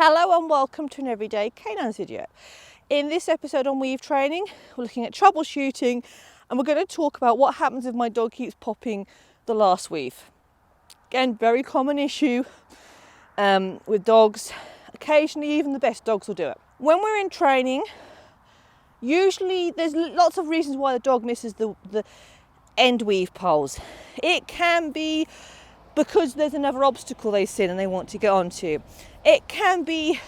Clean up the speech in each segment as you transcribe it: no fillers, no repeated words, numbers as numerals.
Hello and welcome to an everyday canines video. In this episode on weave training, we're looking at troubleshooting and we're going to talk about what happens if my dog keeps popping the last weave. Again, very common issue with dogs. Occasionally even the best dogs will do it. When we're in training, usually there's lots of reasons why the dog misses the end weave poles. It can be because there's another obstacle they've seen and they want to get onto. It can be,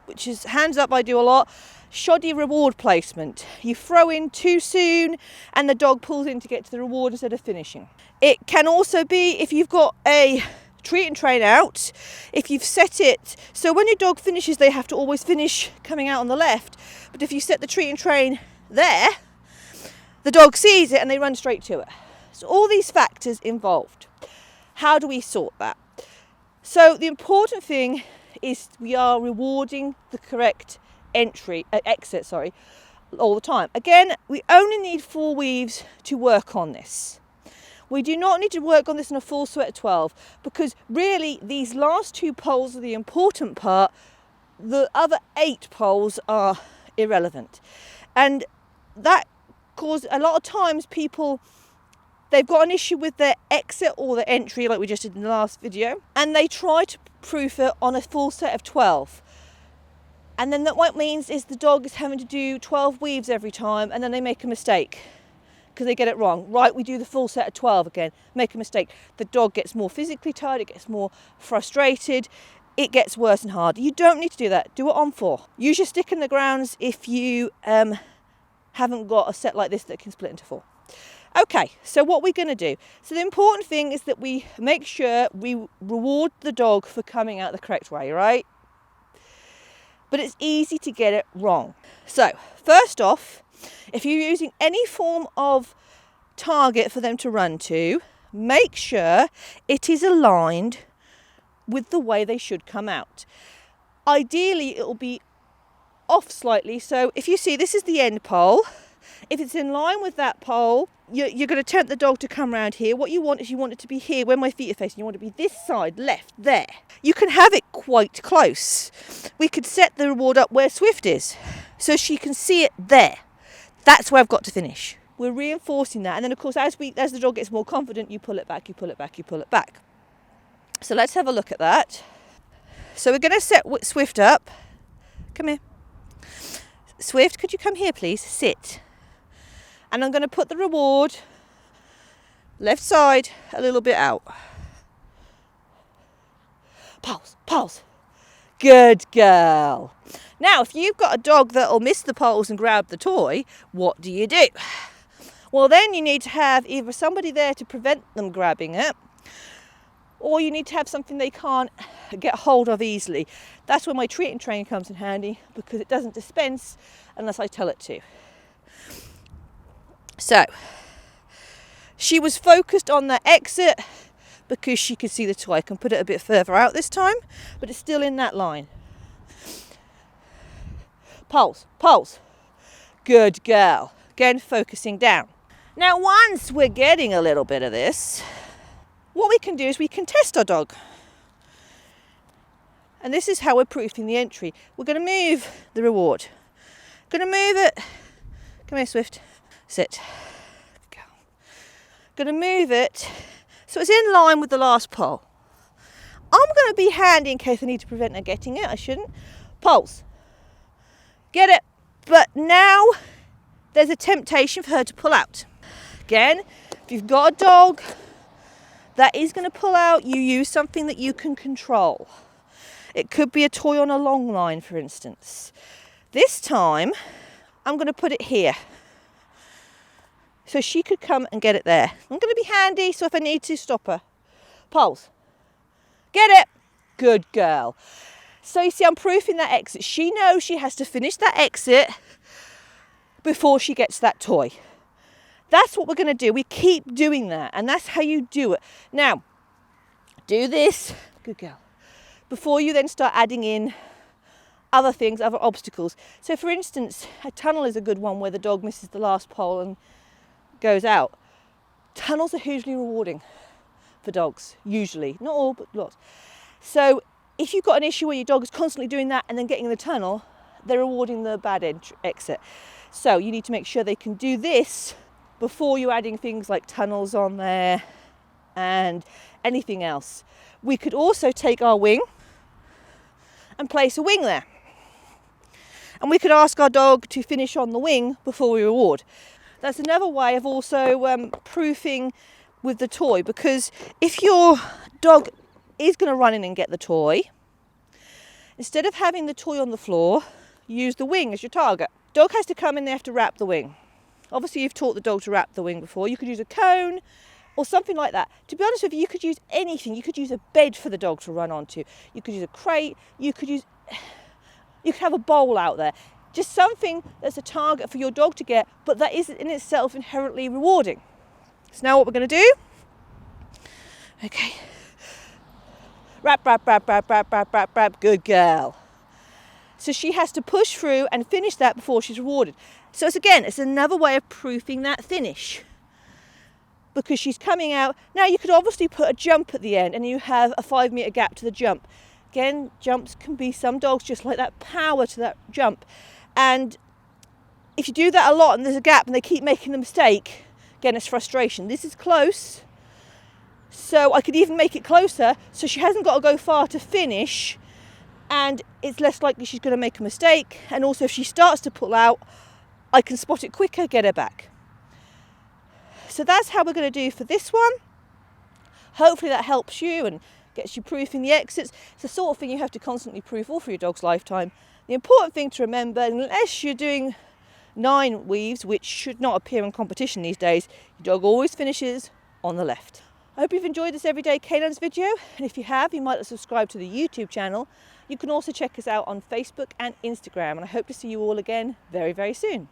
which is hands up I do a lot, shoddy reward placement. You throw in too soon and the dog pulls in to get to the reward instead of finishing. It can also be if you've got a treat and train out, if you've set it so when your dog finishes they have to always finish coming out on the left, but if you set the treat and train there, the dog sees it and they run straight to it. So all these factors involved. How do we sort that? So the important thing is we are rewarding the correct exit all the time. Again, we only need 4 weaves to work on this. We do not need to work on this in a full sweat of 12 because really these last 2 poles are the important part. The other 8 poles are irrelevant. And that causes a lot of times they've got an issue with their exit or their entry like we just did in the last video, and they try to proof it on a full set of 12. And then what it means is the dog is having to do 12 weaves every time and then they make a mistake because they get it wrong. Right, we do the full set of 12 again, make a mistake. The dog gets more physically tired, it gets more frustrated, it gets worse and harder. You don't need to do that. Do it on 4. Use your stick in the grounds if you haven't got a set like this that can split into 4. Okay, so what we're going to do. So the important thing is that we make sure we reward the dog for coming out the correct way, right? But it's easy to get it wrong. So first off, if you're using any form of target for them to run to, make sure it is aligned with the way they should come out. Ideally, it will be off slightly. So if you see, this is the end pole. If it's in line with that pole, you're going to tempt the dog to come around here. What you want is you want it to be here where my feet are facing. You want it to be this side, left, there. You can have it quite close. We could set the reward up where Swift is, so she can see it there. That's where I've got to finish. We're reinforcing that. And then, of course, as the dog gets more confident, you pull it back, you pull it back, you pull it back. So let's have a look at that. So we're going to set Swift up. Come here. Swift, could you come here, please? Sit. And I'm going to put the reward left side a little bit out. Pulse, pulse. Good girl. Now, if you've got a dog that'll miss the poles and grab the toy, what do you do? Well, then you need to have either somebody there to prevent them grabbing it, or you need to have something they can't get hold of easily. That's where my treat and train comes in handy because it doesn't dispense unless I tell it to. So, she was focused on that exit because she could see the toy. I can put it a bit further out this time, but it's still in that line. Pulse, pulse. Good girl. Again, focusing down. Now, once we're getting a little bit of this, what we can do is we can test our dog. And this is how we're proofing the entry. We're going to move the reward. Going to move it. Come here, Swift. Sit. Go. Going to move it so it's in line with the last pole. I'm going to be handy in case I need to prevent her getting it. I shouldn't. Pulse. Get it. But now there's a temptation for her to pull out. Again, if you've got a dog that is going to pull out, you use something that you can control. It could be a toy on a long line, for instance. This time, I'm going to put it here. So she could come and get it there. I'm going to be handy, so if I need to, stop her. Pulse. Get it. Good girl. So you see, I'm proofing that exit. She knows she has to finish that exit before she gets that toy. That's what we're going to do. We keep doing that, and that's how you do it. Now, do this. Good girl. Before you then start adding in other things, other obstacles. So for instance, a tunnel is a good one where the dog misses the last pole and goes out. Tunnels are hugely rewarding for dogs, usually. Not all, but lots. So if you've got an issue where your dog is constantly doing that and then getting in the tunnel, they're rewarding the bad exit. So you need to make sure they can do this before you're adding things like tunnels on there and anything else. We could also take our wing and place a wing there. And we could ask our dog to finish on the wing before we reward. That's another way of also proofing with the toy, because if your dog is going to run in and get the toy, instead of having the toy on the floor, use the wing as your target. Dog has to come in, they have to wrap the wing. Obviously you've taught the dog to wrap the wing before. You could use a cone or something like that. To be honest with you, you could use anything. You could use a bed for the dog to run onto. You could use a crate. You could have a bowl out there. Just something that's a target for your dog to get, but that is in itself inherently rewarding. So now what we're going to do, okay, wrap, wrap, wrap, wrap, wrap, wrap, wrap, wrap, good girl. So she has to push through and finish that before she's rewarded. So it's another way of proofing that finish, because she's coming out. Now you could obviously put a jump at the end and you have a 5 metre gap to the jump. Again, jumps can be, some dogs just like that power to that jump. And if you do that a lot and there's a gap and they keep making the mistake, again, it's frustration. This is close, so I could even make it closer so she hasn't got to go far to finish, and it's less likely she's going to make a mistake. And also if she starts to pull out, I can spot it quicker, get her back. So that's how we're going to do for this one. Hopefully that helps you and gets you proofing the exits. It's the sort of thing you have to constantly proof all through your dog's lifetime. The important thing to remember, unless you're doing 9 weaves, which should not appear in competition these days, your dog always finishes on the left. I hope you've enjoyed this Everyday Canines video, and if you have, you might subscribe to the YouTube channel. You can also check us out on Facebook and Instagram, and I hope to see you all again very, very soon.